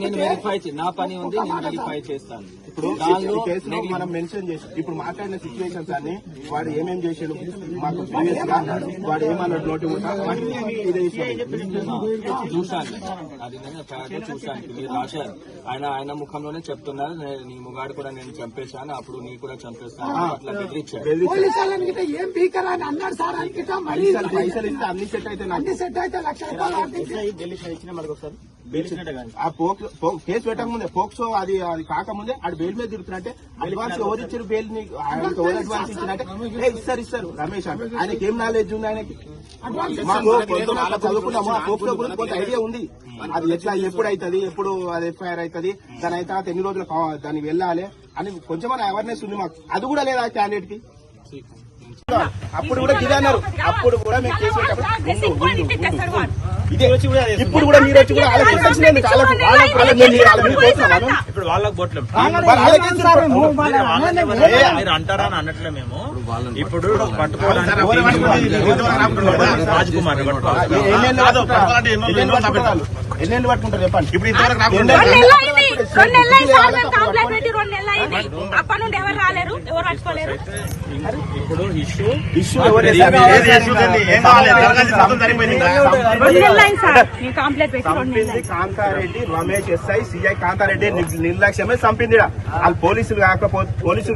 నేను వెరిఫై నా పని ఉంది, నేను వెరిఫై చేస్తాను. ఇప్పుడు కేసులో మనం మెన్షన్ చేసి ఇప్పుడు మాట్లాడిన సిచ్యువేషన్స్ అన్ని వాడు ఏమేం చేసాడు మాకు ప్రీవియస్ గా వాడు ఏమన్నాడు నోటి చూశాను, అది నేను చూశాను. మీరు రాశారు, ఆయన ముఖంలోనే చెప్తున్నారు నీ ముగాడు కూడా నేను చంపేశాను, అప్పుడు నీ కూడా చంపేస్తాను అట్లా బెదిరించాడు. పైసలు ఇస్తే అన్ని సెట్ అయితే ఆ కేసు పెట్టకముందే పోక్సో అది కాకముందే ఆడు బెయిల్ మీద తిరుగుతున్నట్టే అడ్వాన్స్ ఎవరు ఇచ్చారు బెయిల్ ఎవరు అడ్వాన్స్ ఇచ్చినట్టే ఇస్తారు రమేష్ అంటే ఆయనకి ఏం నాలెడ్జ్ ఉంది, ఆయనకి మాకు చదువుకున్నాము. ఆ పోక్సో గురించి కొంత ఐడియా ఉంది, అది ఎట్లా ఎప్పుడు అవుతుంది, ఎప్పుడు అది ఎఫ్ఐఆర్ అవుతుంది, దాని అయితే ఎన్ని రోజులు దానికి వెళ్ళాలి అని కొంచెం అవేర్నెస్ ఉంది మాకు. అది కూడా లేదా క్యాండిడేట్ కి. అప్పుడు కూడా ఇది అన్నారు, అప్పుడు కూడా మేము కేసు పెట్టినప్పుడు ఇదే ఇప్పుడు కూడా మీరు వచ్చి కూడా ఇప్పుడు వాళ్ళకి బోట్లేం మీరు అంటారా అని అనట్లే. మేము ఇప్పుడు పట్టుకోవడానికి రాజ్కుమార్ ఎన్నెళ్ళు పట్టుకుంటారు చెప్పండి. ఇప్పుడు ఇప్పుడు issue Kantareddy Ramesh SI CI Kantareddy నిర్లక్ష్యమే చంపింది. వాళ్ళు పోలీసులు కాకపోతే పోలీసులు